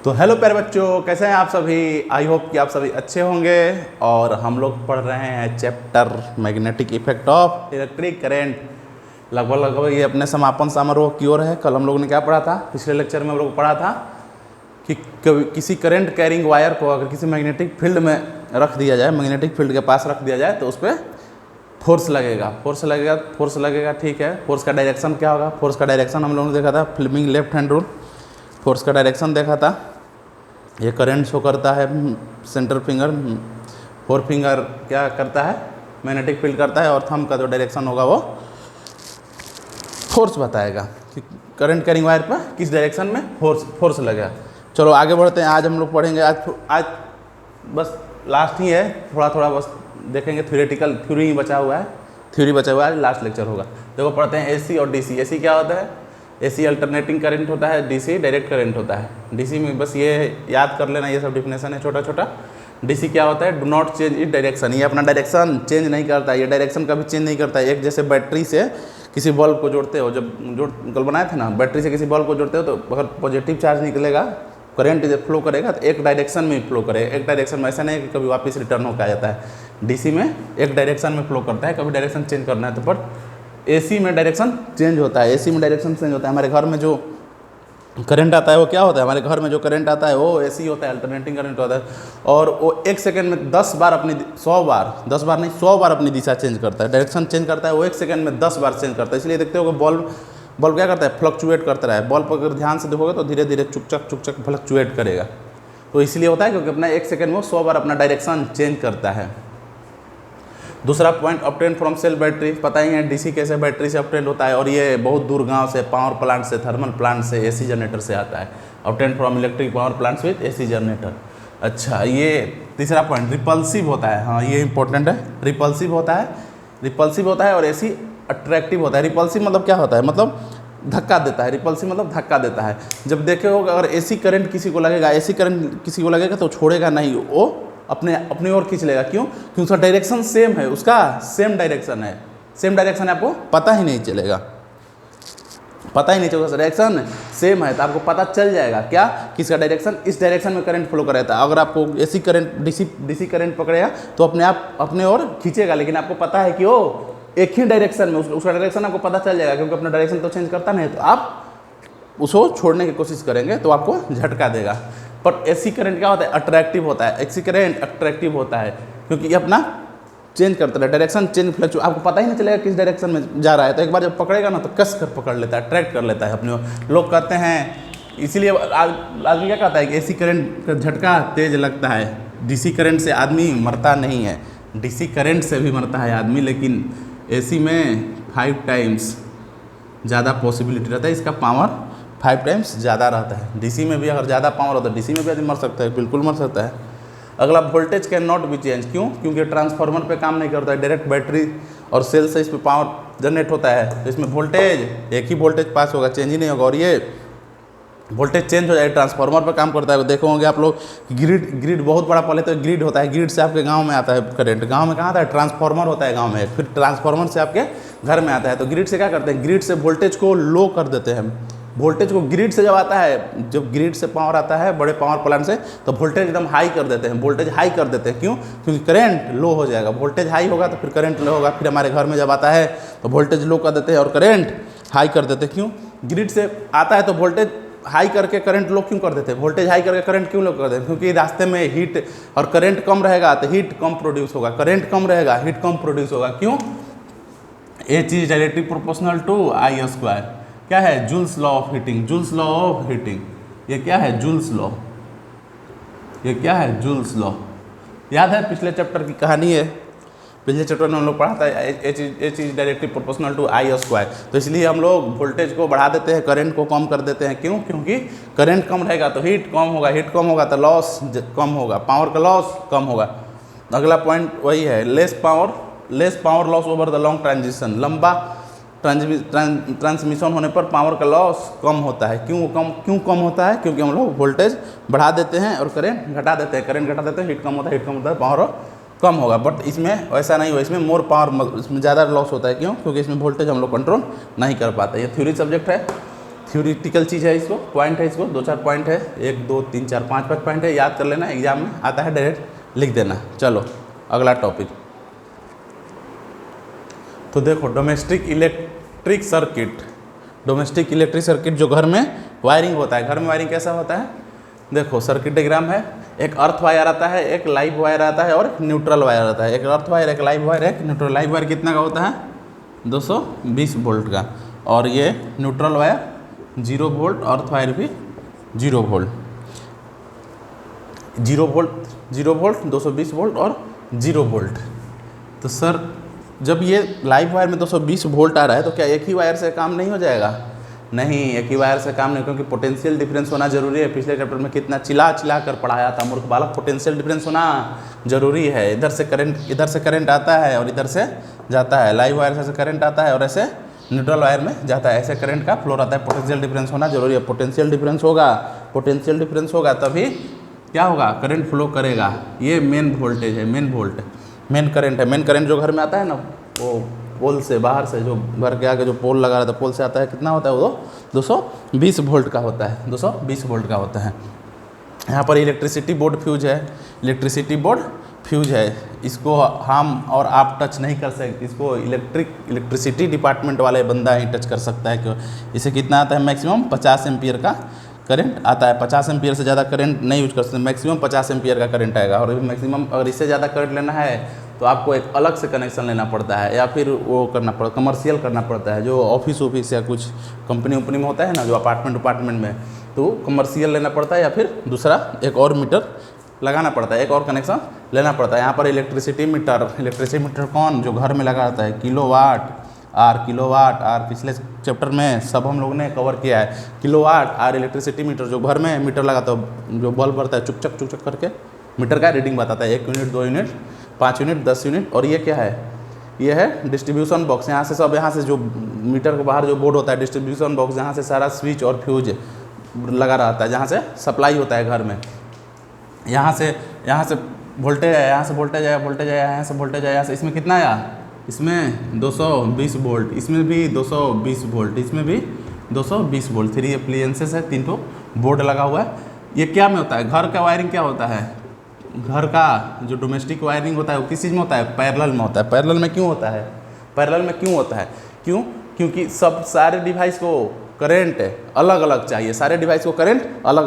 तो हेलो प्यारे बच्चों, कैसे हैं आप सभी। आई होप कि आप सभी अच्छे होंगे। और हम लोग पढ़ रहे हैं chapter magnetic effect of electric current. लगभग ये अपने समापन समारोह की ओर है। कल हम लोगों ने क्या पढ़ा था, पिछले लेक्चर में हम लोग पढ़ा था कि किसी करंट कैरिंग वायर को अगर किसी मैग्नेटिक फील्ड में रख दिया जाए, मैग्नेटिक फील्ड के पास रख दिया जाए तो उस पर फोर्स लगेगा। ठीक है, फोर्स का डायरेक्शन क्या होगा। फोर्स का डायरेक्शन हम लोगों ने देखा था Fleming left hand rule. Force का डायरेक्शन देखा था। ये करंट शो करता है सेंटर फिंगर, फोर फिंगर क्या करता है, मैग्नेटिक फील्ड करता है, और थंब का जो डायरेक्शन होगा वो फोर्स बताएगा कि करंट कैरिंग वायर पर किस डायरेक्शन में फोर्स लगेगा। चलो आगे बढ़ते हैं। आज हम लोग पढ़ेंगे, आज बस लास्ट ही है, थोड़ा बस देखेंगे। थ्योरी ही बचा हुआ है, लास्ट लेक्चर होगा। देखो पढ़ते हैं एसी और डीसी। एसी क्या होता है, एसी अल्टरनेटिंग करंट होता है, डीसी डायरेक्ट करंट होता है। डीसी में बस ये याद कर लेना, ये सब डिफिनेशन है छोटा। डीसी क्या होता है, do not change it direction. ये अपना डायरेक्शन चेंज नहीं करता, ये डायरेक्शन कभी चेंज नहीं करता है। एक जैसे बैटरी से किसी बल्ब को जोड़ते हो, जब कल बनाए थे ना, बैटरी से किसी बल्ब को जोड़ते हो तो अगर पॉजिटिव चार्ज निकलेगा, करंट जब फ्लो करेगा तो एक डायरेक्शन में फ्लो करेगा। एक डायरेक्शन में, ऐसा नहीं कि कभी वापस रिटर्न होकर आ जाता है। डीसी में एक डायरेक्शन में फ्लो करता है, कभी डायरेक्शन चेंज करना है तो। पर एसी में डायरेक्शन चेंज होता है। हमारे घर में जो करंट आता है वो क्या होता है, हमारे घर में जो करंट आता है वो एसी होता है, अल्टरनेटिंग करंट होता है। और वो एक सेकंड में 10 बार अपनी 100 बार अपनी दिशा चेंज करता है, डायरेक्शन चेंज करता है। वो एक सेकंड में 10 बार चेंज करता है। इसलिए देखते हो कि बल्ब क्या करता है, फ्लक्चुएट करता है। बल्ब अगर ध्यान से देखोगे तो धीरे धीरे चुकचक फ्लक्चुएट करेगा। तो इसलिए होता है क्योंकि अपना एक सेकंड में वो 100 बार अपना डायरेक्शन चेंज करता है। दूसरा point, obtain from cell battery. पता ही है डीसी कैसे बैटरी से ऑब्टेन होता है, और ये बहुत दूर गांव से, पावर प्लांट से, थर्मल प्लांट से, एसी जनरेटर से आता है। Obtain from electric power plants with AC generator. अच्छा, ये तीसरा पॉइंट, रिपल्सिव होता है। हाँ, ये इंपॉर्टेंट है। रिपल्सिव होता है और एसी अट्रैक्टिव होता है। रिपल्सिव मतलब क्या होता है, मतलब धक्का देता है। रिपल्सिव मतलब धक्का देता है। जब देखे हो अगर एसी करंट किसी को लगेगा तो छोड़ेगा नहीं, वो अपनी ओर खींच लेगा। क्यों? क्योंकि उसका डायरेक्शन सेम है, उसका सेम डायरेक्शन है। आपको पता ही नहीं चलेगा, डायरेक्शन सेम है तो आपको पता चल जाएगा क्या, किसका डायरेक्शन, इस डायरेक्शन में करंट फ्लो कर रहा था। अगर आपको एसी करंट डीसी करंट पकड़ेगा तो अपने आप अपने ओर खींचेगा, लेकिन आपको पता है कि वो एक ही डायरेक्शन में, उसका डायरेक्शन आपको पता चल जाएगा, क्योंकि अपना डायरेक्शन तो चेंज करता नहीं। तो आप उसको छोड़ने की कोशिश करेंगे तो आपको झटका देगा। पर एसी करंट क्या होता है, अट्रैक्टिव होता है। एसी करंट अट्रैक्टिव होता है क्योंकि ये अपना चेंज करता है, डायरेक्शन चेंज फ्लक्चुएट, आपको पता ही नहीं चलेगा किस डायरेक्शन में जा रहा है। तो एक बार जब पकड़ेगा ना तो कस कर पकड़ लेता है, अट्रैक्ट कर लेता है अपने ओर। लोग कहते हैं, इसीलिए आदमी क्या कहता है कि एसी करंट का झटका तेज लगता है, डीसी करंट से आदमी मरता नहीं है। डीसी करंट से भी मरता है आदमी, लेकिन एसी में 5 टाइम्स ज़्यादा पॉसिबिलिटी रहता है, इसका पावर 5 टाइम्स ज़्यादा रहता है। डीसी में भी अगर ज़्यादा पावर होता है, डीसी में भी आदमी मर सकता है, बिल्कुल मर सकता है। अगला, voltage can not be change. क्यों? क्योंकि ट्रांसफार्मर पे काम नहीं करता है, डायरेक्ट बैटरी और सेल से इस पर पावर जनरेट होता है। तो इसमें वोल्टेज एक ही वोल्टेज पास होगा, चेंज ही नहीं होगा। और ये वोल्टेज चेंज हो जाए, ट्रांसफार्मर पर काम करता है। देखो होंगे आप लोग, ग्रिड बहुत बड़ा, पहले तो ग्रिड होता है, ग्रिड से आपके गांव में आता है करंट। गांव में कहाँ आता है, ट्रांसफार्मर होता है गांव में, फिर ट्रांसफार्मर से आपके घर में आता है। तो ग्रिड से क्या करते हैं, ग्रिड से वोल्टेज को लो कर देते हैं। वोल्टेज को ग्रिड से जब आता है, जब ग्रिड से पावर आता है बड़े पावर प्लांट से, तो वोल्टेज एकदम हाई कर देते हैं, क्यों? क्योंकि करंट लो हो जाएगा। वोल्टेज हाई होगा तो फिर करंट लो होगा। फिर हमारे घर में जब आता है तो वोल्टेज लो कर देते हैं और करंट हाई कर देते हैं। क्यों? ग्रिड से आता है तो वोल्टेज हाई करके करंट लो क्यों कर देते हैं, वोल्टेज हाई करके करंट क्यों लो कर देते हैं? क्योंकि रास्ते में हीट और करंट कम रहेगा तो हीट कम प्रोड्यूस होगा, करंट कम रहेगा हीट कम प्रोड्यूस होगा। क्यों? H is directly proportional to I²। क्या है? Joule's law of heating. ये क्या है? Joule's law. याद है, पिछले चैप्टर की कहानी है। पिछले चैप्टर में हम लोग पढ़ा था H is directly proportional to I²। तो इसलिए हम लोग वोल्टेज को बढ़ा देते हैं, करंट को कम कर देते हैं। क्यों? क्योंकि करंट कम रहेगा तो हीट कम होगा तो लॉस कम होगा, पावर का लॉस कम होगा। अगला पॉइंट वही है, less power loss over the long transition. लंबा ट्रांसमिशन होने पर पावर का लॉस कम होता है। क्यों कम होता है? क्योंकि हम लोग वोल्टेज बढ़ा देते हैं और करंट घटा देते हैं। हीट कम होता है, पावर कम होगा। बट इसमें वैसा नहीं हुआ, इसमें मोर पावर, इसमें ज़्यादा लॉस होता है। क्यों? क्योंकि इसमें वोल्टेज हम लोग कंट्रोल नहीं कर पाते। ये थ्योरी सब्जेक्ट है। थ्योरिटिकल चीज़ है, इसको पॉइंट है, इसको 2-4 पॉइंट है, 1 2 3 4 5 5 पॉइंट है, याद कर लेना, एग्जाम में आता है डायरेक्ट लिख देना। चलो अगला टॉपिक, तो देखो domestic electric circuit. Domestic electric circuit जो घर में वायरिंग होता है, घर में वायरिंग कैसा होता है, देखो सर्किट डायग्राम है, एक अर्थ वायर आता है, एक लाइव वायर आता है और न्यूट्रल वायर आता है। एक अर्थ वायर, एक लाइव वायर, एक न्यूट्रल। लाइव वायर कितना का होता है 220 वोल्ट का, और ये neutral wire 0 volt, earth wire भी 0 वोल्ट, 0 वोल्ट 220 वोल्ट और 0 वोल्ट। तो सर जब ये लाइव वायर में 220 वोल्ट आ रहा है तो क्या एक ही वायर से काम नहीं हो जाएगा? नहीं, एक ही वायर से काम नहीं, क्योंकि पोटेंशियल डिफरेंस होना जरूरी है। पिछले चैप्टर में कितना चिल्ला चिल्ला कर पढ़ाया था मूर्ख बालक, पोटेंशियल डिफरेंस होना जरूरी है। इधर से करंट आता है और इधर से जाता है, लाइव वायर से करंट आता है और ऐसे न्यूट्रल वायर में जाता है, ऐसे करंट का फ्लो रहता है। पोटेंशियल डिफरेंस होना जरूरी है। पोटेंशियल डिफरेंस होगा तभी क्या होगा, करंट फ्लो करेगा। ये मेन वोल्टेज है, मेन करंट है। मेन करंट जो घर में आता है ना, वो पोल से बाहर से, जो घर के आगे जो पोल लगा रहता है, पोल से आता है, कितना होता है वो 220 वोल्ट का होता है, 220 वोल्ट का होता है। यहाँ पर इलेक्ट्रिसिटी बोर्ड फ्यूज है, इसको हम और आप टच नहीं कर सकते, इसको इलेक्ट्रिसिटी डिपार्टमेंट वाले बंदा ही टच कर सकता है। क्यों? इसे कितना आता है, मैक्सिमम 50 एम्पियर का करंट आता है। 50 एम्पियर से ज़्यादा करंट नहीं यूज कर सकते, मैक्सिमम 50 एम्पियर का करंट आएगा। और मैक्सिमम अगर इससे ज़्यादा करंट लेना है तो आपको एक अलग से कनेक्शन लेना पड़ता है, या फिर वो करना पड़ता, कमर्शियल करना पड़ता है। जो ऑफिस या कुछ कंपनी में होता है ना, जो अपार्टमेंट में, तो कमर्शियल लेना पड़ता है, या फिर दूसरा एक और मीटर लगाना पड़ता है, एक और कनेक्शन लेना पड़ता है। यहाँ पर इलेक्ट्रिसिटी मीटर कौन, जो घर में लगा रहता है, किलोवाट आर पिछले चैप्टर में सब हम लोग ने कवर किया है। किलोवाट आर इलेक्ट्रिसिटी मीटर, जो घर में मीटर लगाता है, जो बल्ब बढ़ता है चुक करके मीटर का रीडिंग बताता है, 1 यूनिट 2 यूनिट 5 यूनिट 10 यूनिट। और ये क्या है, ये है डिस्ट्रीब्यूशन बॉक्स। यहाँ से जो मीटर के बाहर जो बोर्ड होता है, डिस्ट्रीब्यूशन बॉक्स, यहाँ से सारा स्विच और फ्यूज लगा रहता है, जहाँ से सप्लाई होता है घर में। यहाँ से वोल्टेज है, यहाँ से वोल्टेज आया, यहाँ से इसमें कितना आया, इसमें 220 वोल्ट, इसमें भी 220 वोल्ट, इसमें भी 220 वोल्ट। 3 एप्लियंसेस है, 3 तो बोर्ड लगा हुआ है। ये क्या में होता है, घर का वायरिंग क्या होता है, घर का जो डोमेस्टिक वायरिंग होता है वो किस चीज़ में होता है, पैरेलल में होता है। पैरेलल में क्यों होता है, क्योंकि सब सारे डिवाइस को करंट अलग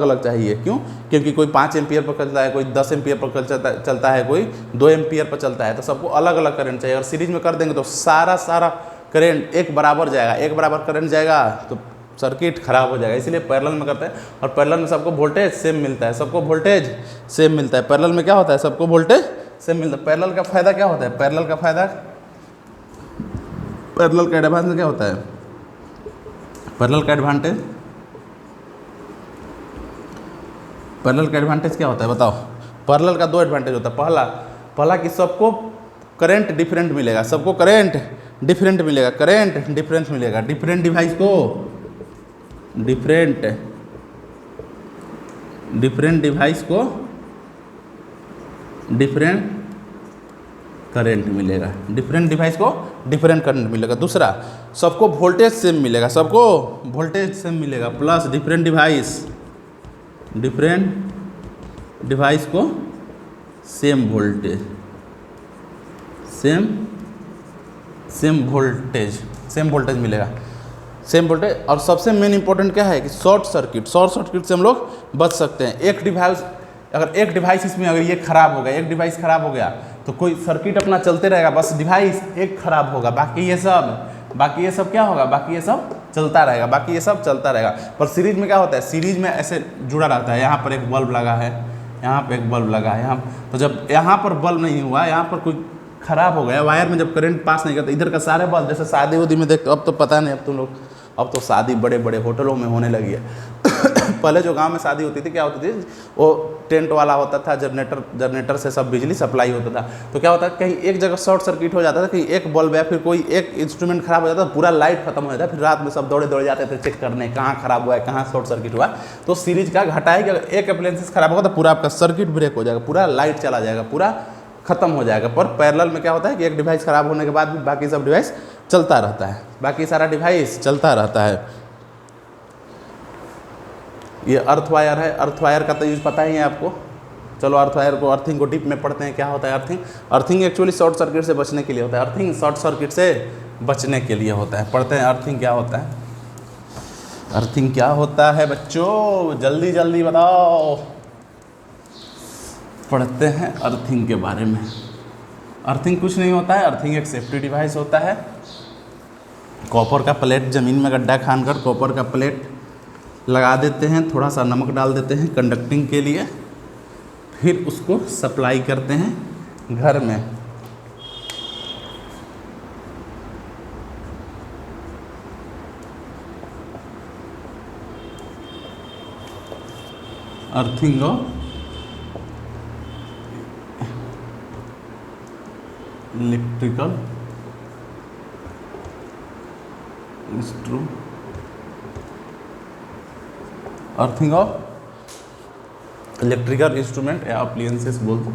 अलग चाहिए, क्यों? क्योंकि कोई 5 एम्पियर पर चलता है, कोई 10 एम्पियर पर चलता है, कोई 2 एम्पियर पर चलता है, तो सबको अलग अलग करंट चाहिए। और सीरीज में कर देंगे तो सारा करंट एक बराबर करंट जाएगा तो सर्किट खराब हो जाएगा, इसलिए पैरेलल में करते हैं। और पैरेलल में सबको वोल्टेज सेम मिलता है, पैरेलल में क्या होता है, सबको वोल्टेज सेम मिलता है। पैरेलल का फायदा क्या होता है, पैरेलल का एडवांटेज क्या होता है, पैरेलल का एडवांटेज क्या होता है बताओ। पैरेलल का 2 एडवांटेज होता है। पहला कि सबको करंट डिफरेंट मिलेगा, डिफरेंट डिवाइस को डिफरेंट करंट मिलेगा, दूसरा सबको वोल्टेज सेम मिलेगा, प्लस डिफरेंट डिवाइस को सेम वोल्टेज मिलेगा, और सबसे मेन इंपॉर्टेंट क्या है कि शॉर्ट सर्किट से हम लोग बच सकते हैं। एक डिवाइस इसमें अगर ये खराब हो गया, एक डिवाइस खराब हो गया तो कोई सर्किट अपना चलते रहेगा, बस डिवाइस एक खराब होगा, बाकी ये सब क्या होगा, बाकी ये सब चलता रहेगा। पर सीरीज में क्या होता है, सीरीज में ऐसे जुड़ा रहता है, यहाँ पर एक बल्ब लगा है, यहाँ तो जब यहाँ पर बल्ब नहीं हुआ, यहाँ पर कोई खराब हो गया, वायर में जब करंट पास नहीं करता, इधर का सारे बल्ब, जैसे शादी उदी में देखते, अब तो पता नहीं, अब तो शादी बड़े बड़े होटलों में होने लगी है। पहले जो गांव में शादी होती थी, क्या होती थी, वो टेंट वाला होता था, जनरेटर से सब बिजली सप्लाई होता था। तो क्या होता है, कहीं एक जगह शॉर्ट सर्किट हो जाता था, कहीं एक बल्ब या फिर कोई एक इंस्ट्रूमेंट खराब हो जाता था, पूरा लाइट खत्म हो जाता है। फिर रात में सब दौड़े जाते थे चेक करने, कहाँ खराब हुआ है, कहाँ शॉर्ट सर्किट हुआ। तो सीरीज का घाटा है कि अगर एक अप्लायंसेस खराब होगा तो पूरा आपका सर्किट ब्रेक हो जाएगा, पूरा लाइट चला जाएगा, पूरा खत्म हो जाएगा। पर पैरेलल में क्या होता है कि एक डिवाइस खराब होने के बाद भी बाकी सब डिवाइस चलता रहता है, बाकी सारा डिवाइस चलता रहता है। ये अर्थ वायर है। अर्थ वायर का तो यूज पता ही है आपको। चलो अर्थ वायर को, अर्थिंग को डीप में पढ़ते हैं। क्या होता है earthing? Earthing actually short circuit से बचने के लिए होता है। अर्थिंग शॉर्ट सर्किट से बचने के लिए होता है। पढ़ते हैं अर्थिंग क्या होता है। अर्थिंग क्या होता है बच्चों, जल्दी जल्दी बताओ। पढ़ते हैं अर्थिंग के बारे में। अर्थिंग कुछ नहीं होता है, अर्थिंग एक सेफ्टी डिवाइस होता है। कॉपर का प्लेट, ज़मीन में गड्ढा खानकर कॉपर का प्लेट लगा देते हैं, थोड़ा सा नमक डाल देते हैं कंडक्टिंग के लिए, फिर उसको सप्लाई करते हैं घर में। Earthing of electrical earthing of electrical instrument या अप्लायंसेस बोल दो।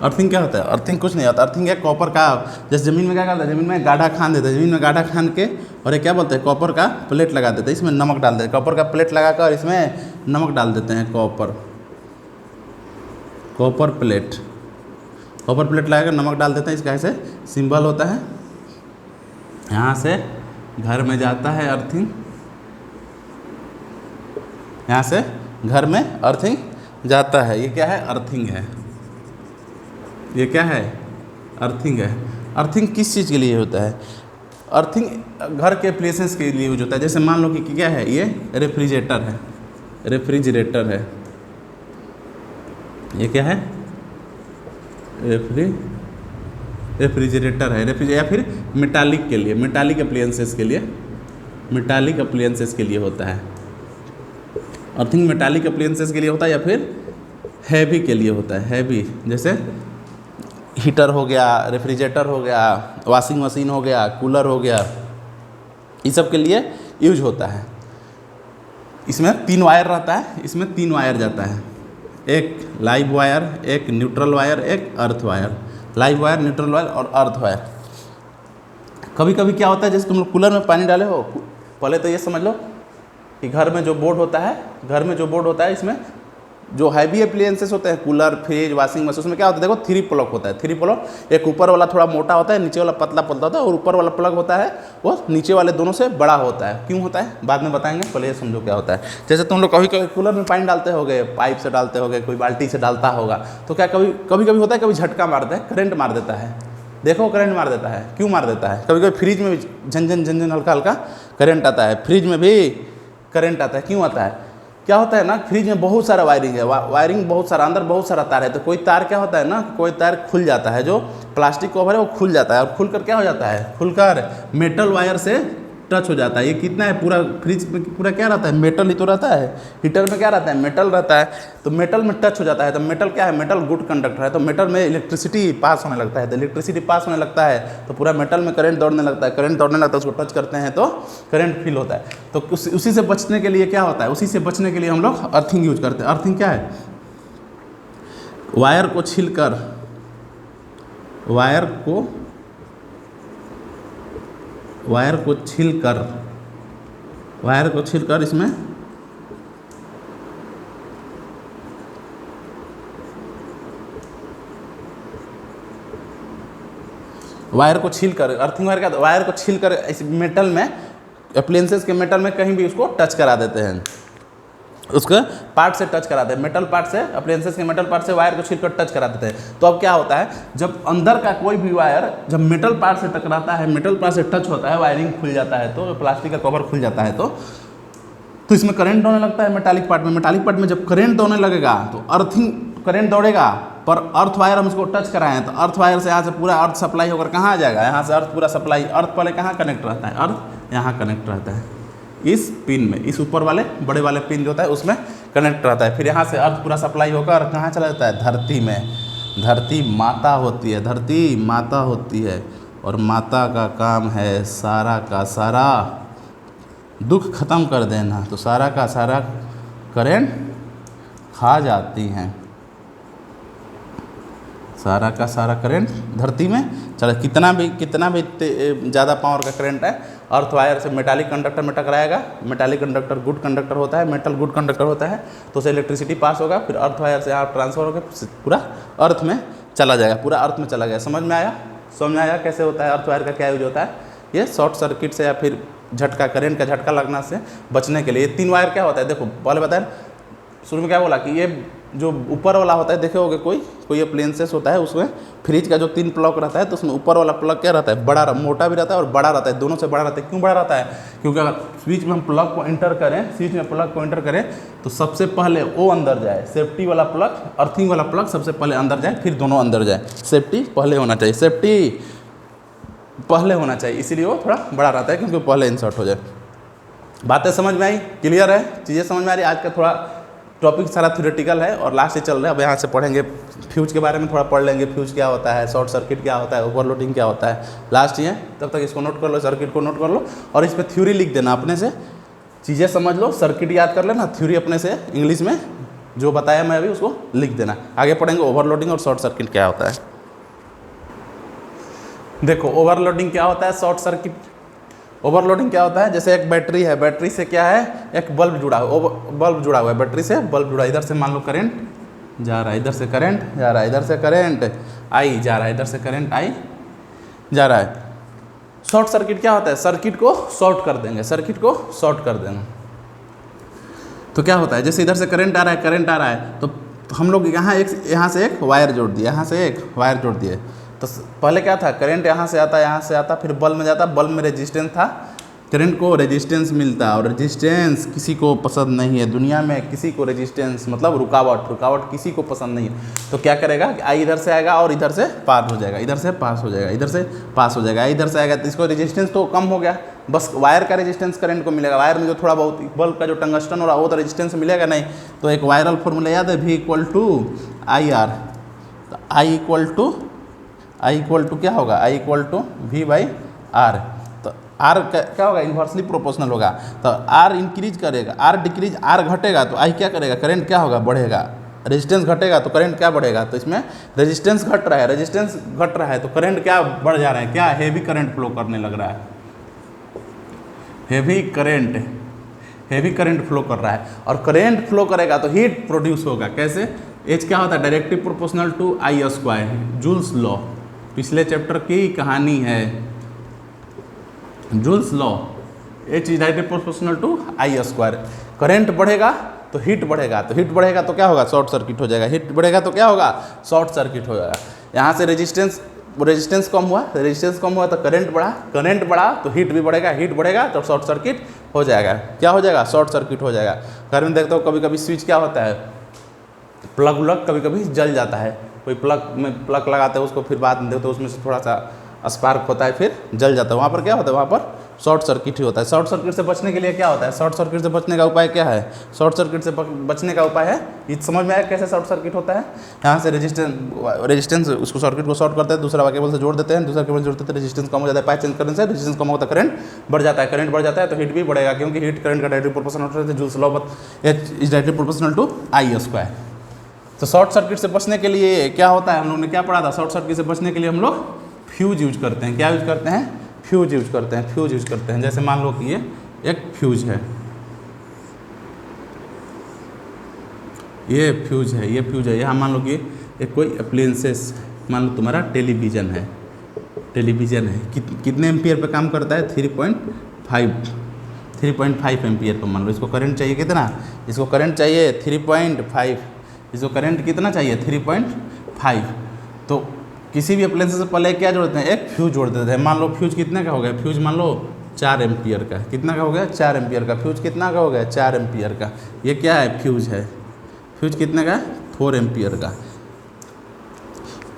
अर्थिंग क्या होता है? अर्थिंग कुछ नहीं होता। अर्थिंग है कॉपर का, जैसे ज़मीन में क्या करता है, ज़मीन में गाढ़ा खान देता है, ज़मीन में गाढ़ा खान के और ये क्या बोलते हैं, कॉपर का प्लेट लगा देते हैं, इसमें नमक डाल देते हैं। कॉपर का प्लेट लगाकर इसमें नमक डाल देते हैं। कॉपर प्लेट लगाकर नमक डाल देते हैं। इसका ऐसे सिंबल होता है। यहाँ से घर में जाता है अर्थिंग, यहाँ से घर में अर्थिंग जाता है। ये क्या है? अर्थिंग है। ये क्या है? अर्थिंग है। अर्थिंग किस चीज़ के लिए होता है? अर्थिंग घर के एप्लियंसेस के लिए यूज होता है। जैसे मान लो कि क्या है, ये रेफ्रिजरेटर है। ये क्या है? रेफ्रिजरेटर है। या फिर मेटालिक के लिए, मेटालिक अप्लायंसेस के लिए होता है। अर्थिंग मेटालिक अप्लायंसेस के लिए होता है या फिर हैवी के लिए होता है। हैवी जैसे हीटर हो गया, रेफ्रिजरेटर हो गया, वॉशिंग मशीन हो गया, कूलर हो गया, ये सब के लिए यूज होता है। इसमें 3 वायर रहता है, इसमें 3 वायर जाता है। एक लाइव वायर, एक न्यूट्रल वायर, एक earth wire. Live wire, neutral wire और अर्थ वायर। कभी कभी क्या होता है, जैसे तुम लोग कूलर में पानी डाले हो, पहले तो ये समझ लो कि घर में जो बोर्ड होता है, इसमें जो हैवी एप्लायंसेस होते हैं, कूलर, फ्रिज, वॉशिंग मशीन, उसमें क्या होता है, देखो 3 प्लग होता है। 3 प्लग, एक ऊपर वाला थोड़ा मोटा होता है, नीचे वाला पतला होता है, और ऊपर वाला प्लग होता है वो नीचे वाले दोनों से बड़ा होता है। क्यों होता है बाद में बताएंगे, पहले ये समझो क्या होता है। जैसे तुम लोग कभी कभी कूलर में पानी डालते होगे, पाइप से डालते होगे, कोई बाल्टी से डालता होगा, तो क्या कभी कभी होता है, कभी झटका मारता है, करंट मार देता है। देखो करंट मार देता है, क्यों मार देता है? कभी कभी फ्रिज में भी झंझन हल्का हल्का करंट आता है, फ्रिज में भी करंट आता है। क्यों आता है? क्या होता है ना, फ्रिज में बहुत सारा वायरिंग है, वायरिंग बहुत सारा, अंदर बहुत सारा तार है, तो कोई तार क्या होता है ना, कोई तार खुल जाता है, जो प्लास्टिक कवर है वो खुल जाता है, और खुलकर क्या हो जाता है, खुलकर मेटल वायर से टच हो जाता है। ये कितना है, पूरा फ्रिज में पूरा क्या रहता है, मेटल ही तो रहता है। हीटर में क्या रहता है, मेटल रहता है, तो मेटल में टच हो जाता है। तो मेटल क्या है, मेटल गुड कंडक्टर है, तो मेटल में इलेक्ट्रिसिटी पास होने लगता है। तो इलेक्ट्रिसिटी पास होने लगता है तो पूरा मेटल में करंट दौड़ने लगता है। करंट दौड़ने लगता है, उसको टच करते हैं तो करंट फील होता है। तो उसी से बचने के लिए क्या होता है, उसी से बचने के लिए हम लोग अर्थिंग यूज करते हैं। अर्थिंग क्या है, वायर को छीलकर इसमें अर्थिंग वायर को छीलकर इस मेटल में, एप्लायंसेस के मेटल में कहीं भी उसको टच करा देते हैं, उसके पार्ट से टच कराते हैं। मेटल पार्ट से, अप्लायंसेस के मेटल पार्ट से वायर को छीलकर टच करा देते हैं। तो अब क्या होता है, जब अंदर का कोई भी वायर जब मेटल पार्ट से टकराता है, मेटल पार्ट से टच होता है, वायरिंग खुल जाता है, तो प्लास्टिक का कवर खुल जाता है, तो इसमें करंट दौड़ने लगता है मेटालिक पार्ट में। मेटालिक पार्ट में जब करंट दौड़ने लगेगा तो अर्थिंग करंट दौड़ेगा, पर अर्थ वायर हम इसको टच कराए हैं, तो अर्थ वायर से यहाँ से पूरा अर्थ सप्लाई होकर कहाँ आ जाएगा, यहाँ से अर्थ पूरा सप्लाई। अर्थ पहले कहाँ कनेक्ट रहता है, अर्थ यहाँ कनेक्ट रहता है, इस पिन में, इस ऊपर वाले बड़े वाले पिन जो होता है उसमें कनेक्ट रहता है। फिर यहाँ से अर्थ पूरा सप्लाई होकर कहाँ चला जाता है, धरती में। धरती माता होती है, और माता का काम है सारा का सारा दुख खत्म कर देना, तो सारा का सारा करंट खा जाती हैं, सारा का सारा करंट धरती में चला, कितना भी ज़्यादा पावर का करंट है अर्थ वायर से मेटालिक कंडक्टर में टकराएगा। मेटालिक कंडक्टर गुड कंडक्टर होता है, मेटल गुड कंडक्टर होता है, तो उसे इलेक्ट्रिसिटी पास होगा, फिर अर्थ वायर से आप ट्रांसफर होकर पूरा अर्थ में चला जाएगा, पूरा अर्थ में चला गया। समझ में आया? समझ में आया कैसे होता है, अर्थ वायर का क्या यूज होता है? ये शॉर्ट सर्किट से या फिर झटका, करंट का झटका लगना से बचने के लिए। ये 3 वायर क्या होता है, देखो पहले बताया शुरू में क्या बोला कि ये जो ऊपर वाला होता है, देखे होगे कोई अप्लायंसेस होता है, उसमें फ्रिज का जो 3 प्लग रहता है, तो उसमें ऊपर वाला प्लग क्या रहता है, बड़ा मोटा भी रहता है और बड़ा रहता है, दोनों से बड़ा रहता है। क्यों बड़ा रहता है? क्योंकि अगर स्विच में हम प्लग को इंटर करें, स्विच में प्लग को इंटर करें तो सबसे पहले वो अंदर जाए, सेफ्टी वाला प्लग, अर्थिंग वाला प्लग सबसे पहले अंदर जाए, फिर दोनों अंदर जाए। सेफ्टी पहले होना चाहिए, सेफ्टी पहले होना चाहिए, इसीलिए वो थोड़ा बड़ा रहता है, क्योंकि पहले इंसर्ट हो जाए। बातें समझ में आई? क्लियर है? चीज़ें समझ में आ रही? आज का थोड़ा टॉपिक सारा थ्योरेटिकल है और लास्ट से चल रहा है। अब यहाँ से पढ़ेंगे फ्यूज के बारे में, थोड़ा पढ़ लेंगे, फ्यूज क्या होता है, शॉर्ट सर्किट क्या होता है, ओवरलोडिंग क्या होता है, लास्ट ही है। तब तक इसको नोट कर लो, सर्किट को नोट कर लो और इस पर थ्योरी लिख देना अपने से, चीज़ें समझ लो, सर्किट याद कर लेना, थ्योरी अपने से इंग्लिश में जो बताया मैं अभी उसको लिख देना। आगे पढ़ेंगे ओवरलोडिंग और शॉर्ट सर्किट क्या होता है। देखो ओवरलोडिंग क्या होता है, शॉर्ट सर्किट। ओवरलोडिंग क्या होता है, जैसे एक बैटरी है, बैटरी से क्या है, एक बल्ब जुड़ा हुआ, बल्ब जुड़ा हुआ है, बैटरी से बल्ब जुड़ा है। इधर से मान लो करंट जा रहा है, इधर से करंट जा रहा है, इधर से करंट आई जा रहा है, इधर से करंट आई जा रहा है। शॉर्ट सर्किट क्या होता है, सर्किट को शॉर्ट कर देंगे, सर्किट को शॉर्ट कर देना। तो क्या होता है, जैसे इधर से करंट आ रहा है, करंट आ रहा है, तो हम लोग यहाँ से एक वायर जोड़ दिए, यहाँ से एक वायर जोड़ दिए। तो पहले क्या था, करंट यहाँ से आता, फिर बल्ब में जाता, बल्ब में रेजिस्टेंस था, करंट को रेजिस्टेंस मिलता, और रेजिस्टेंस किसी को पसंद नहीं है दुनिया में, किसी को रेजिस्टेंस मतलब रुकावट किसी को पसंद नहीं है। तो क्या करेगा कि आई इधर से आएगा और इधर से पार हो जाएगा, इधर से पास हो जाएगा, इधर से पास हो जाएगा, इधर से आएगा, तो इसको रेजिस्टेंस तो कम हो गया, बस वायर का रेजिस्टेंस करंट को मिलेगा। वायर में जो थोड़ा बहुत बल्ब का जो टंगस्टन हो रहा है वो तो रेजिस्टेंस मिलेगा नहीं। तो एक वायरल फॉर्मूला याद है, V = IR। तो I = क्या होगा, I = V/R। तो R क्या होगा, इन्वर्सली प्रोपोर्शनल होगा। तो R इंक्रीज करेगा, R डिक्रीज, R घटेगा तो I क्या करेगा, करंट क्या होगा, बढ़ेगा। रेजिस्टेंस घटेगा तो करंट क्या बढ़ेगा, तो इसमें रेजिस्टेंस घट रहा है, रेजिस्टेंस घट रहा है तो करंट क्या बढ़ जा रहा है, क्या हेवी करंट फ्लो करने लग रहा है, हेवी करंट फ्लो कर रहा है। और करंट फ्लो करेगा तो हीट प्रोड्यूस होगा। कैसे? H क्या होता है, directly proportional to I², Joule's law, पिछले चैप्टर की कहानी है, Joule's law. H is directly proportional to I²। Current बढ़ेगा तो हीट बढ़ेगा, तो हीट बढ़ेगा तो क्या होगा, शॉर्ट सर्किट हो जाएगा, हीट बढ़ेगा तो क्या होगा, शॉर्ट सर्किट हो जाएगा। यहाँ से रेजिस्टेंस कम हुआ, तो करंट बढ़ा तो हीट भी बढ़ेगा, हीट बढ़ेगा तो शॉर्ट सर्किट हो जाएगा। क्या हो जाएगा, शॉर्ट सर्किट हो जाएगा। घर में देखते हो कभी कभी स्विच क्या होता है, प्लग उलग कभी कभी जल जाता है, कोई प्लग लगाते हैं उसको, फिर बाद में देखते हो उसमें से थोड़ा सा स्पार्क होता है, फिर जल जाता है। वहाँ पर क्या होता है, वहाँ पर शॉर्ट सर्किट ही होता है। शॉर्ट सर्किट से बचने के लिए क्या होता है, शॉर्ट सर्किट से बचने का उपाय क्या है, शॉर्ट सर्किट से बचने का उपाय है, ये समझ में आया कैसे शॉर्ट सर्किट होता है। यहाँ से रेजिस्टेंस उसको सर्किट को शॉर्ट करते हैं, दूसरा केबल से जोड़ देते हैं, दूसरा केबल जोड़ते हैं, रेजिस्टेंस कम हो जाता है, पाइप चेंज करने से रेजिस्टेंस कम होता है, करंट बढ़ जाता है, करंट बढ़ जाता है तो हीट भी बढ़ेगा, क्योंकि हीट करंट का डायरेक्टली प्रोपोर्शनल होता है, Joule's law H is directly proportional to I²। तो शॉर्ट सर्किट से बचने के लिए क्या होता है, हम लोग ने क्या पढ़ा था, शॉर्ट सर्किट से बचने के लिए हम लोग फ्यूज यूज करते हैं। क्या यूज करते हैं, फ्यूज यूज करते हैं। जैसे मान लो कि ये एक फ्यूज है, ये फ्यूज है, यहाँ मान लो कि एक कोई अप्लायंसेस, मान लो तुम्हारा टेलीविज़न है, कितने एम्पियर पे काम करता है, 3.5 एम्पियर पर मान लो। इसको करंट चाहिए कितना, इसको करंट चाहिए 3.5, इसको करंट कितना चाहिए 3.5। तो किसी भी अप्लायंस से पहले क्या जोड़ते हैं, एक फ्यूज जोड़ देते हैं। मान लो फ्यूज कितने का हो गया, फ्यूज मान लो 4 एम्पियर का, कितना का हो गया, 4 एम्पियर का। फ्यूज कितना का हो गया, 4 एम्पियर का। ये क्या है, फ्यूज है। फ्यूज कितने का, 4 एम्पियर का।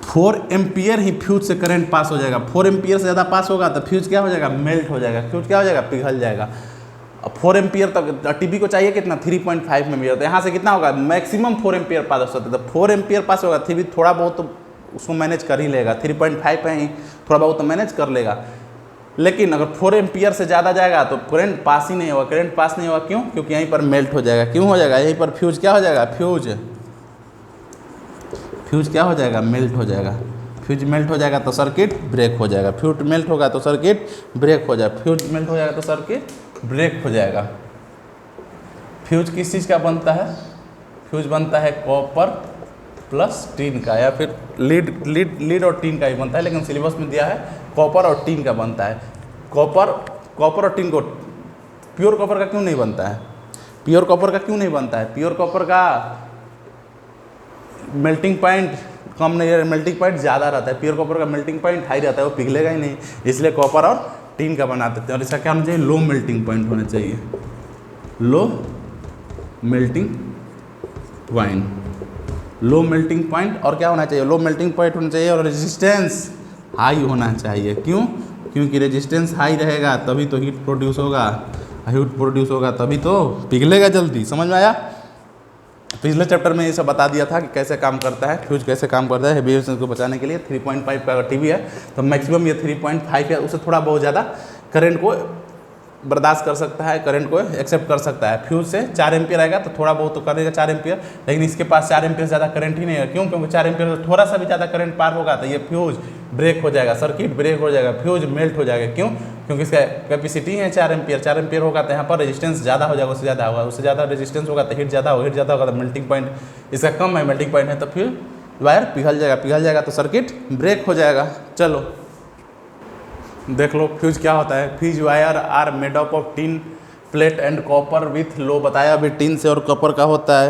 4 एम्पियर ही फ्यूज से करंट पास हो जाएगा। 4 एम्पियर से ज़्यादा पास होगा तो फ्यूज क्या हो जाएगा, मेल्ट हो जाएगा, फ्यूज क्या हो जाएगा, पिघल जाएगा। अब 4 एम्पियर तक टीबी को चाहिए कितना, 3.5 एम्पियर। तो यहाँ से कितना होगा, मैक्सिमम 4 एम्पियर पास होता है। तो 4 एम्पियर पास होगा, टीबी थोड़ा बहुत तो उसको मैनेज कर ही लेगा, 3.5 है ही, थोड़ा बहुत तो मैनेज कर लेगा। लेकिन अगर 4 एम्पियर से ज़्यादा जाएगा तो करंट पास ही नहीं होगा, करंट पास नहीं होगा। क्यों, क्योंकि यहीं पर मेल्ट हो जाएगा। क्यों हो जाएगा, यहीं पर फ्यूज क्या हो जाएगा, फ्यूज क्या हो जाएगा, मेल्ट हो जाएगा। फ्यूज मेल्ट हो जाएगा तो सर्किट ब्रेक हो जाएगा। फ्यूज मेल्ट होगा तो सर्किट ब्रेक हो जाएगा। फ्यूज मेल्ट हो जाएगा तो सर्किट ब्रेक हो जाएगा। फ्यूज किस चीज़ का बनता है, फ्यूज बनता है कॉपर प्लस टीन का, या फिर लीड और टीन का ही बनता है, लेकिन सिलेबस में दिया है कॉपर और टीन का बनता है। कॉपर और टीन को, प्योर कॉपर का क्यों नहीं बनता है, प्योर कॉपर का क्यों नहीं बनता है, प्योर कॉपर का मेल्टिंग पॉइंट कम नहीं है, मेल्टिंग पॉइंट ज़्यादा रहता है। प्योर कॉपर का मेल्टिंग पॉइंट हाई रहता है, वो पिघलेगा ही नहीं, इसलिए कॉपर और टीन का बना देते हैं। और इसका क्या होना चाहिए, लो मेल्टिंग पॉइंट होना चाहिए, low melting point, low melting point. और क्या होना चाहिए, लो मेल्टिंग पॉइंट होना चाहिए, और रेजिस्टेंस हाई होना चाहिए। क्यों, क्योंकि रेजिस्टेंस हाई रहेगा तभी तो हीट प्रोड्यूस होगा, हीट प्रोड्यूस होगा तभी तो पिघलेगा जल्दी। समझ में आया। पिछले चैप्टर में ये सब बता दिया था कि कैसे काम करता है, फ्यूज कैसे काम करता है हेवी रेजिस्टेंस को बचाने के लिए। 3.5 का टीवी है तो मैक्सिमम ये 3.5 है, उससे थोड़ा बहुत ज़्यादा करंट को बर्दाश्त कर सकता है, करंट को एक्सेप्ट कर सकता है। फ्यूज से 4 एम्पियर आएगा तो थोड़ा बहुत तो करेगा 4 एम्पियर, लेकिन इसके पास 4 एम्पियर ज़्यादा करंट ही नहीं है। क्यों, क्योंकि 4 एम्पियर से थोड़ा सा भी ज़्यादा करंट पार होगा तो ये फ्यूज ब्रेक हो जाएगा, सर्किट ब्रेक हो जाएगा, फ्यूज मेल्ट हो जाएगा। क्यों, क्योंकि इसका कैपेसिटी है 4 एम्पियर, 4 एम्पियर होगा तो यहाँ पर रेजिस्टेंस ज़्यादा हो जाएगा, उससे ज़्यादा होगा, उससे ज़्यादा रेजिस्टेंस होगा तो हीट ज़्यादा होगा, हीट ज़्यादा होगा तो मेल्टिंग पॉइंट इसका कम है, मेल्टिंग पॉइंट है तो फिर वायर पिघल जाएगा, पिघल जाएगा तो सर्किट ब्रेक हो जाएगा। चलो देख लो फ्यूज क्या होता है। Fuse wire are made up of tin plate and copper with low, बताया अभी टिन से और कॉपर का होता है,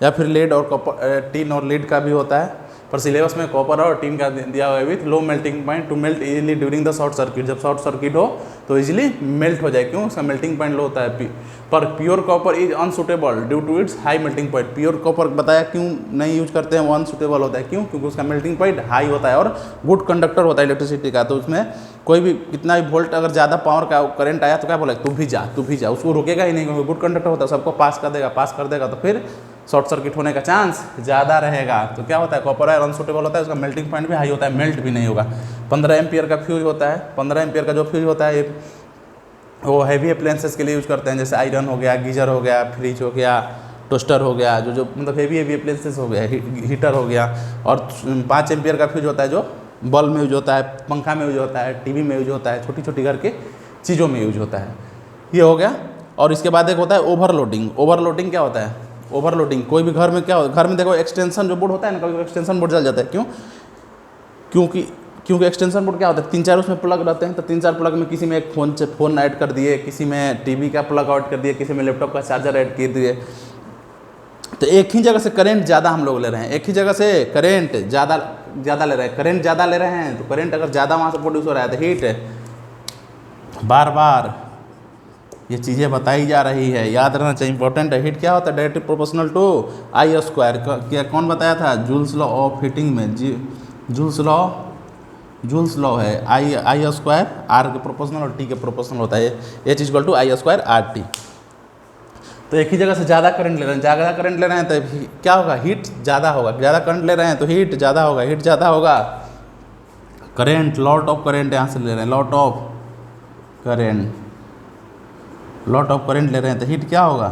या फिर लेड और कॉपर, टिन और लीड का भी होता है, पर सिलेबस में कॉपर और टिन का दिया हुआ है with low melting point two melt easily during the short circuit. जब शॉर्ट सर्किट हो तो इजीली मेल्ट हो जाए, क्यों, उसका मेल्टिंग पॉइंट लो होता है। पर pure copper is unsuitable due to its high melting point. Pure copper बताया क्यों नहीं यूज करते हैं, वो अनसुटेबल होता है। क्यों, क्योंकि उसका मेल्टिंग पॉइंट हाई होता है और गुड कंडक्टर होता है इलेक्ट्रिसिटी का, तो उसमें कोई भी कितना भी वोल्ट अगर ज़्यादा पावर का करंट आया तो क्या बोला, तू भी जा, उसको रोकेगा ही नहीं, क्योंकि गुड कंडक्टर होता है, सबको पास कर देगा, पास कर देगा तो फिर शॉर्ट सर्किट होने का चांस ज़्यादा रहेगा। तो क्या होता है, कॉपर वायर अनसुटेबल होता है, उसका मेल्टिंग पॉइंट भी हाई होता है, मेल्ट भी नहीं होगा। 15 एम्पियर का फ्यूज होता है, 15 एम्पियर का जो फ्यूज होता है वो हैवी अप्लायंसेस के लिए यूज़ करते हैं, जैसे आयरन हो गया, गीजर हो गया, फ्रिज हो गया, टोस्टर हो गया, जो मतलब हैवी अप्लायंसेस हो गया, हीटर हो गया। और 5 एम्पियर का फ्यूज होता है जो बल्ब में यूज होता है, पंखा में यूज होता है, टीवी में यूज होता है, छोटी छोटी घर के चीज़ों में यूज होता है। ये हो गया। और इसके बाद एक होता है ओवरलोडिंग। ओवरलोडिंग क्या होता है, ओवरलोडिंग कोई भी घर में क्या होता है, घर में देखो एक्सटेंशन जो बोर्ड होता है ना, कभी एक्सटेंशन बोर्ड जल जाता है। क्यों, क्योंकि एक्सटेंशन बोर्ड क्या होता है, 3-4 उसमें प्लग रहते हैं, तो 3-4 प्लग में किसी में एक फ़ोन ऐड कर दिए, किसी में टीवी का प्लग ऐड कर दिए, किसी में लैपटॉप का चार्जर ऐड कर दिए, तो एक ही जगह से करंट ज़्यादा हम लोग ले रहे हैं, एक ही जगह से करंट ज़्यादा ले रहे हैं, करंट ज़्यादा ले रहे हैं। तो करंट अगर ज़्यादा वहाँ से प्रोड्यूस हो रहा है तो हीट बार बार ये चीज़ें बताई जा रही है, याद रहना चाहिए, इंपॉर्टेंट है। हीट क्या होता है, directly proportional to I square. क्या कौन बताया था, जूल्स लॉ ऑफ हीटिंग में, जूल्स लॉ है, आई स्क्वायर आर के प्रोपोर्शनल और टी के प्रोपोर्शनल होता है, H equal to I square R T. तो एक ही जगह से ज़्यादा करंट ले रहे हैं, ज़्यादा करंट ले रहे हैं तो क्या होगा, हीट ज़्यादा होगा, ज़्यादा करंट ले रहे हैं तो हीट ज़्यादा होगा, हीट ज़्यादा होगा, करंट लॉट ऑफ करंट यहाँ से ले रहे हैं, लॉट ऑफ करंट ले रहे हैं तो हीट क्या होगा,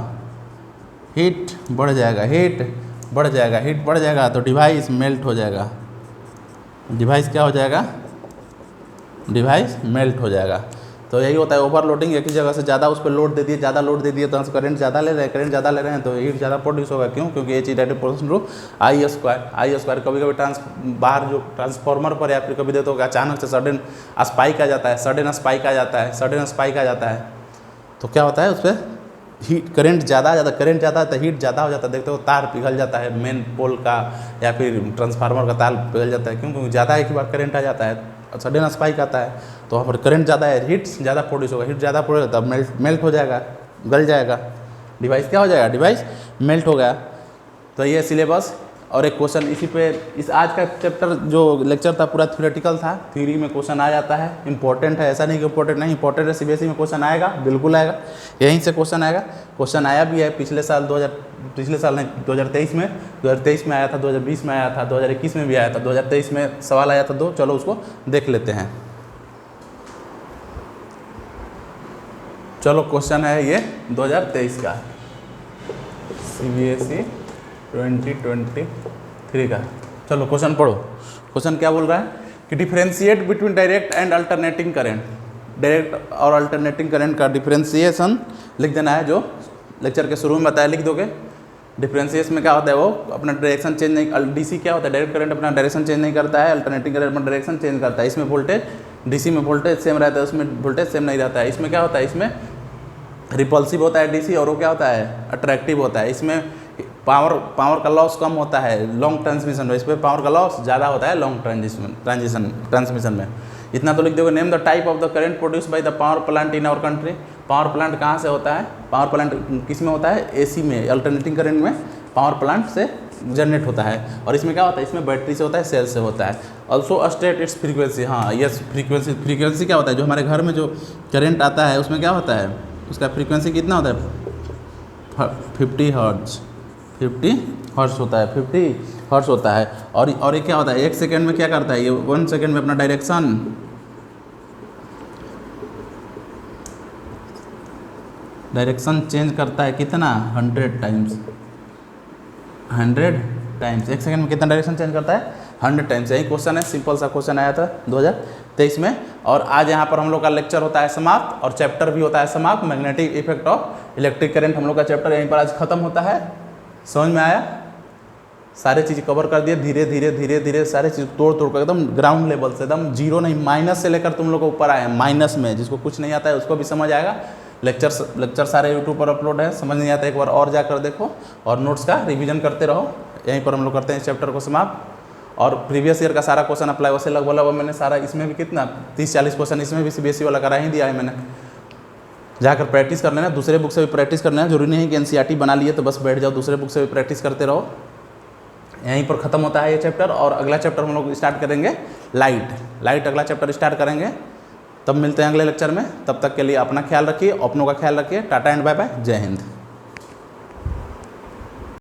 हीट बढ़ जाएगा, हीट बढ़ जाएगा तो डिवाइस मेल्ट हो जाएगा, डिवाइस क्या हो जाएगा, डिवाइस मेल्ट हो जाएगा। तो यही होता है ओवरलोडिंग, एक ही जगह से ज़्यादा उस पर लोड दे दिए, ज़्यादा लोड दे दिए तो करंट ज़्यादा ले रहे हैं तो हीट ज़्यादा प्रोड्यूस होगा। क्यों, क्योंकि H is proportional to I square. कभी कभी बाहर जो ट्रांसफार्मर पर या फिर कभी देखते हो अचानक से सडन स्पाइक आ जाता है, तो क्या होता है उस पर हीट करंट ज़्यादा आ जाता है, करंट ज़्यादा आता है, हीट ज़्यादा हो जाता है, देखते हो तार पिघल जाता है, मेन पोल का या फिर ट्रांसफार्मर का तार पिघल जाता है। क्यों, क्योंकि ज़्यादा एक ही बार करंट आ जाता है, सडन स्पाइक आता है, तो वहाँ पर करंट ज़्यादा है, हीट ज़्यादा प्रोड्यूस होगा, हीट ज़्यादा प्रोड्यूस होगा तब मेल्ट हो जाएगा, गल जाएगा, डिवाइस क्या हो जाएगा, डिवाइस मेल्ट हो गया। तो ये सिलेबस। और एक क्वेश्चन इसी पे, इस आज का चैप्टर जो लेक्चर था पूरा थ्योरेटिकल था, थ्योरी में क्वेश्चन आ जाता है, इंपॉर्टेंट है, ऐसा नहीं कि इंपॉर्टेंट नहीं, इंपॉर्टेंट है, CBSE में क्वेश्चन आएगा, बिल्कुल आएगा, यहीं से क्वेश्चन आएगा, क्वेश्चन आया भी है पिछले साल 2023 में, 2023 में आया था, 2020 में आया था, 2021 में भी आया था, 2023 में सवाल आया था 2, चलो उसको देख लेते हैं। चलो क्वेश्चन है ये 2023 का, CBSE 2023 का। चलो क्वेश्चन पढ़ो। क्वेश्चन क्या बोल रहा है कि differentiate between direct and alternating current. Direct और अल्टरनेटिंग करंट का डिफरेंशिएशन लिख देना है, जो लेक्चर के शुरू में बताया, लिख दोगे। डिफरेंशिएशन में क्या होता है, वो अपना डायरेक्शन चेंज नहीं, डीसी क्या होता है, डायरेक्ट करंट अपना डायरेक्शन चेंज नहीं करता है, अल्टरनेटिंग करंट अपना डायरेक्शन चेंज करता है। इसमें वोल्टेज, डीसी में वोल्टेज सेम रहता है, उसमें वोल्टेज सेम नहीं रहता है। इसमें क्या होता है, इसमें रिपल्सिव होता है डीसी, और वो क्या होता है, अट्रैक्टिव होता है। इसमें पावर का लॉस कम होता है लॉन्ग ट्रांसमिशन में, इस पर पावर का लॉस ज़्यादा होता है लॉन्ग ट्रांसमिशन में। इतना तो लिख दोगे। Name the type of the current produce by the power plant in our country. Power plant कहाँ से होता है, पावर प्लांट किस में होता है, एसी में, अल्टरनेटिंग करंट में पावर प्लांट से जनरेट होता है। और इसमें क्या होता है, इसमें बैटरी से होता है, सेल से होता है। Also state it's frequency. हाँ यस, फ्रीक्वेंसी क्या होता है, जो हमारे घर में जो करंट आता है उसमें क्या होता है, उसका फ्रीक्वेंसी कितना होता है, 50 हर्ट्ज, 50 हर्ट्ज होता है, 50 हर्ट्ज होता है। और ये क्या होता है, 1 सेकेंड में क्या करता है, ये 1 सेकेंड में अपना डायरेक्शन चेंज करता है कितना, 100 टाइम्स। 100 टाइम्स 1 सेकेंड में कितना डायरेक्शन चेंज करता है, 100 टाइम्स। यही क्वेश्चन है, सिंपल सा क्वेश्चन आया था 2023 में। और आज यहाँ पर हम लोग का लेक्चर होता है समाप्त, और चैप्टर भी होता है समाप्त। Magnetic effect of electric current हम लोग का चैप्टर यहीं पर आज खत्म होता है। समझ में आया, सारे चीज़ कवर कर दिए, धीरे धीरे धीरे धीरे सारे चीज़ तोड़ कर एकदम ग्राउंड लेवल से, एकदम जीरो नहीं, माइनस से लेकर तुम लोग को ऊपर आए हैं। माइनस में जिसको कुछ नहीं आता है उसको भी समझ आएगा। लेक्चर सारे यूट्यूब पर अपलोड है, समझ नहीं आता एक बार और जाकर देखो, और नोट्स का रिवीजन करते रहो। यहीं पर हम लोग करते हैं इस चैप्टर को समाप्त। और प्रीवियस ईयर का सारा क्वेश्चन अप्लाई वैसे लगभग मैंने सारा, इसमें भी कितना 30-40 क्वेश्चन इसमें भी सीबीएसई वाला करा ही दिया है मैंने। जाकर प्रैक्टिस कर लेना, दूसरे बुक से भी प्रैक्टिस करना है, जरूरी नहीं कि एनसीईआरटी बना लिए तो बस बैठ जाओ, दूसरे बुक से भी प्रैक्टिस करते रहो। यहीं पर ख़त्म होता है ये चैप्टर, और अगला चैप्टर हम लोग स्टार्ट करेंगे लाइट अगला चैप्टर स्टार्ट करेंगे। तब मिलते हैं अगले लेक्चर में, तब तक के लिए अपना ख्याल रखिए, अपनों का ख्याल रखिए। टाटा एंड बाय बाय, जय हिंद।